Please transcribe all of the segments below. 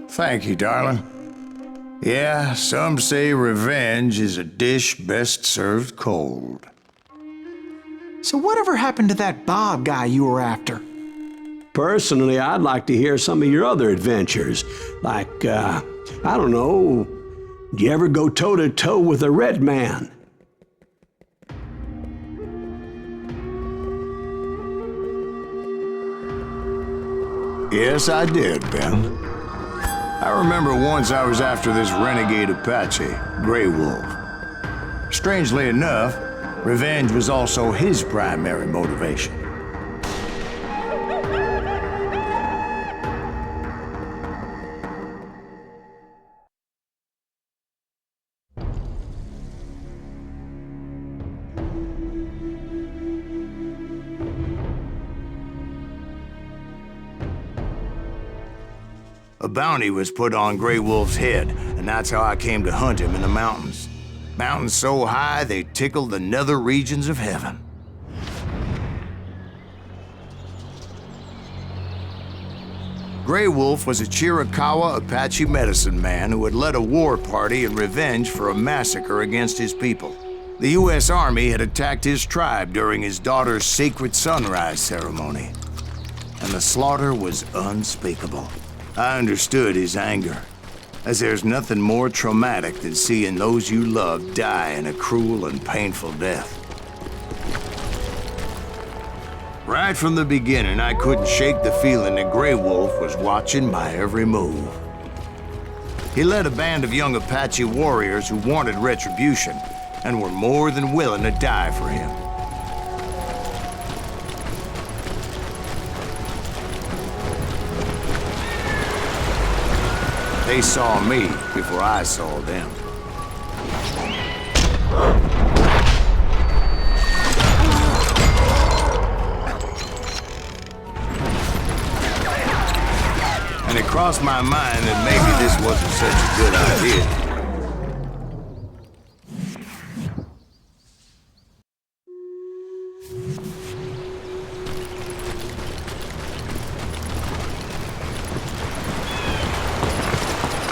Thank you, darling. Yeah, some say revenge is a dish best served cold. So whatever happened to that Bob guy you were after? Personally, I'd like to hear some of your other adventures. Like, I don't know, did you ever go toe-to-toe with a red man? Yes, I did, Ben. I remember once I was after this renegade Apache, Grey Wolf. Strangely enough, revenge was also his primary motivation. A bounty was put on Grey Wolf's head, and that's how I came to hunt him in the mountains. Mountains so high they tickled the nether regions of heaven. Grey Wolf was a Chiricahua Apache medicine man who had led a war party in revenge for a massacre against his people. The U.S. Army had attacked his tribe during his daughter's sacred sunrise ceremony, and the slaughter was unspeakable. I understood his anger, as there's nothing more traumatic than seeing those you love die in a cruel and painful death. Right from the beginning, I couldn't shake the feeling that Grey Wolf was watching my every move. He led a band of young Apache warriors who wanted retribution and were more than willing to die for him. They saw me before I saw them. And it crossed my mind that maybe this wasn't such a good idea.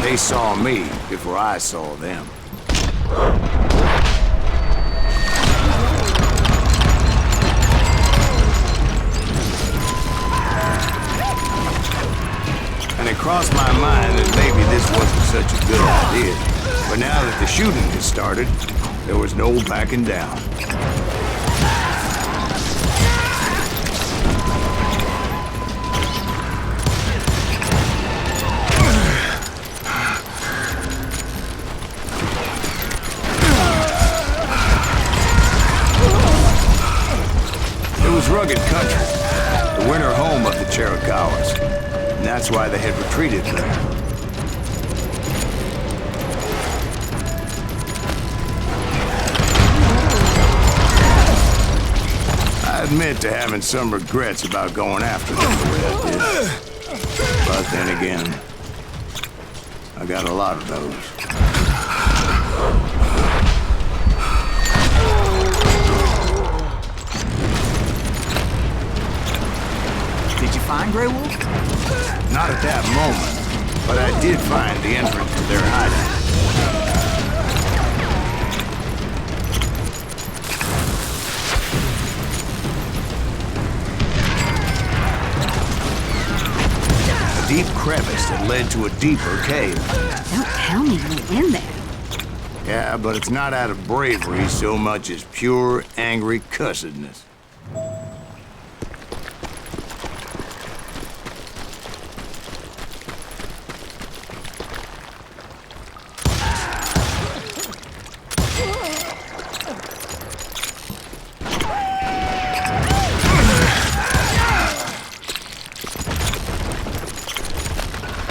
They saw me before I saw them. And it crossed my mind that maybe this wasn't such a good idea. But now that the shooting had started, there was no backing down. Rugged country, the winter home of the Chiricahuas, and that's why they had retreated there. I admit to having some regrets about going after them the way I did. But then again, I got a lot of those. Did you find Grey Wolf? Not at that moment, but I did find the entrance to their hideout. A deep crevice that led to a deeper cave. Don't tell me you went in there. Yeah, but it's not out of bravery so much as pure, angry cussedness.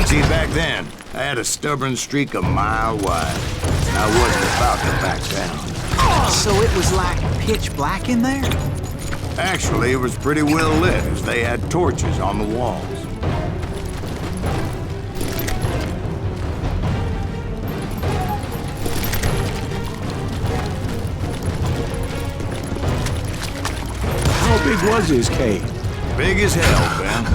See, back then, I had a stubborn streak a mile wide. I wasn't about to back down. So it was like pitch black in there? Actually, it was pretty well lit, as they had torches on the walls. How big was his cave? Big as hell, Ben.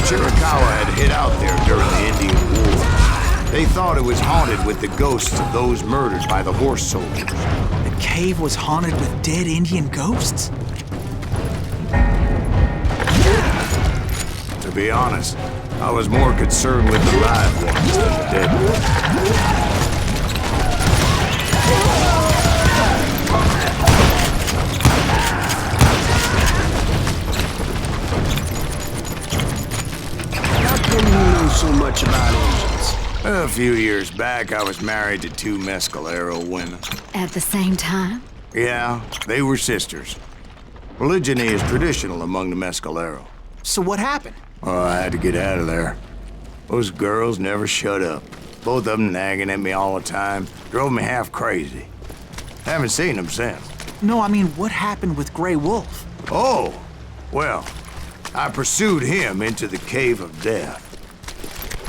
Chiricahua had hid out there during the Indian War. They thought it was haunted with the ghosts of those murdered by the horse soldiers. The cave was haunted with dead Indian ghosts? To be honest, I was more concerned with the live ones than the dead ones. How come you know so much about engines? A few years back, I was married to two Mescalero women. At the same time? Yeah, they were sisters. Polygyny is traditional among the Mescalero. So what happened? Oh, I had to get out of there. Those girls never shut up. Both of them nagging at me all the time. Drove me half crazy. Haven't seen them since. No, I mean, what happened with Grey Wolf? Oh, well, I pursued him into the Cave of Death.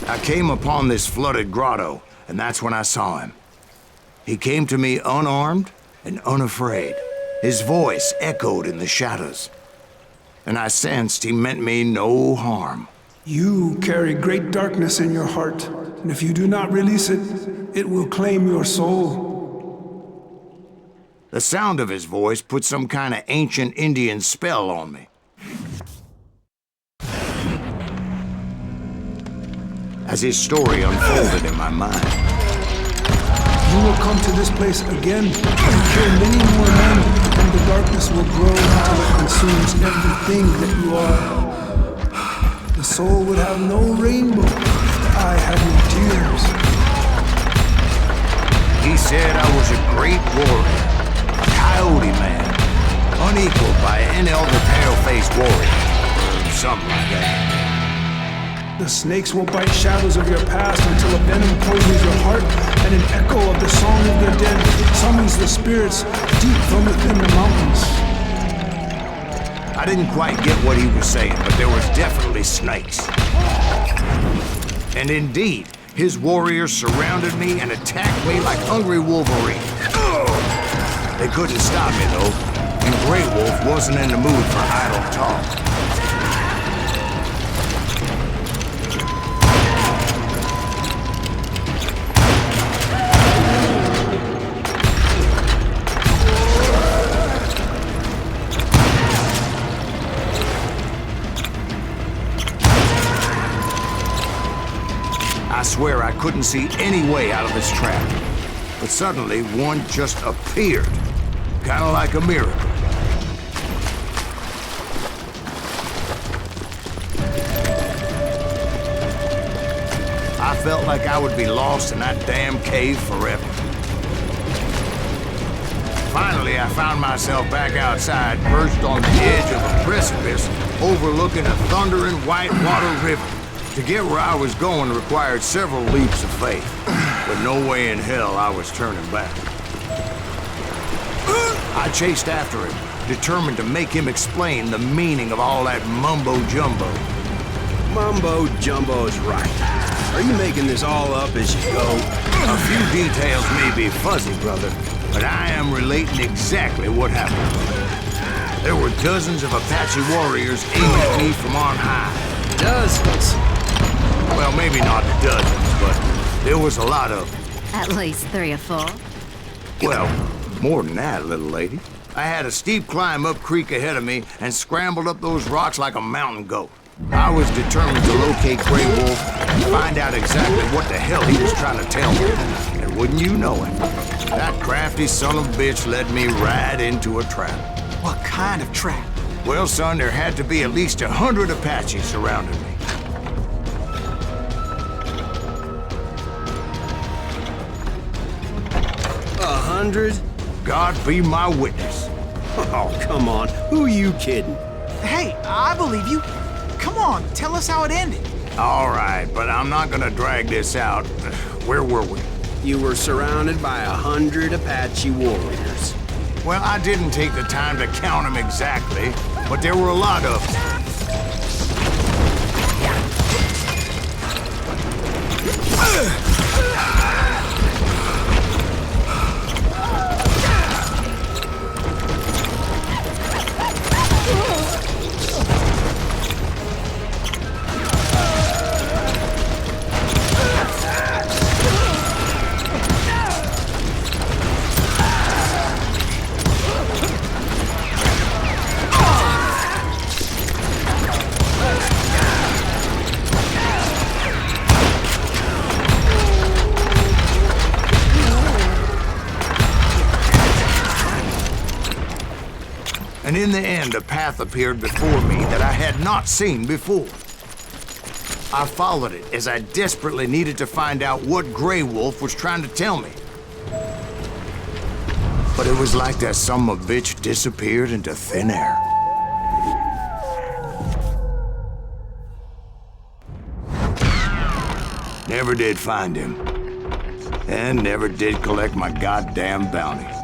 I came upon this flooded grotto, and that's when I saw him. He came to me unarmed and unafraid. His voice echoed in the shadows, and I sensed he meant me no harm. You carry great darkness in your heart, and if you do not release it, it will claim your soul. The sound of his voice put some kind of ancient Indian spell on me. As his story unfolded in my mind, You will come to this place again and kill many more men, and the darkness will grow until it consumes everything that you are. The soul would have no rainbow if the eye had no tears. he said I was a great warrior, a coyote man, unequaled by any other pale-faced warrior, or something like that. The snakes will bite shadows of your past until a venom poisons your heart, and an echo of the song of the dead summons the spirits deep from within the mountains. I didn't quite get what he was saying, but there was definitely snakes. And indeed, his warriors surrounded me and attacked me like hungry wolverines. They couldn't stop me, though, and Grey Wolf wasn't in the mood for idle talk. I swear I couldn't see any way out of this trap. But suddenly, one just appeared. Kind of like a miracle. I felt like I would be lost in that damn cave forever. Finally, I found myself back outside, perched on the edge of a precipice, overlooking a thundering whitewater river. To get where I was going required several leaps of faith, but no way in hell I was turning back. I chased after him, determined to make him explain the meaning of all that mumbo-jumbo. Mumbo-jumbo's right. Are you making this all up as you go? A few details may be fuzzy, brother, but I am relating exactly what happened. There were dozens of Apache warriors aiming at me from on high. Dozens. Well, maybe not dozens, but there was a lot of them. At least 3 or 4. Well, more than that, little lady. I had a steep climb up creek ahead of me and scrambled up those rocks like a mountain goat. I was determined to locate Grey Wolf and find out exactly what the hell he was trying to tell me. And wouldn't you know it, that crafty son of a bitch led me right into a trap. What kind of trap? Well, son, there had to be at least 100 Apaches surrounding me. 100? God be my witness. Oh, come on. Who are you kidding? Hey, I believe you. Come on, tell us how it ended. All right, but I'm not gonna drag this out. Where were we? You were surrounded by 100 Apache warriors. Well, I didn't take the time to count them exactly, but there were a lot of them. in the end, a path appeared before me that I had not seen before. I followed it as I desperately needed to find out what Grey Wolf was trying to tell me. But it was like that son of a bitch disappeared into thin air. Never did find him. And never did collect my goddamn bounty.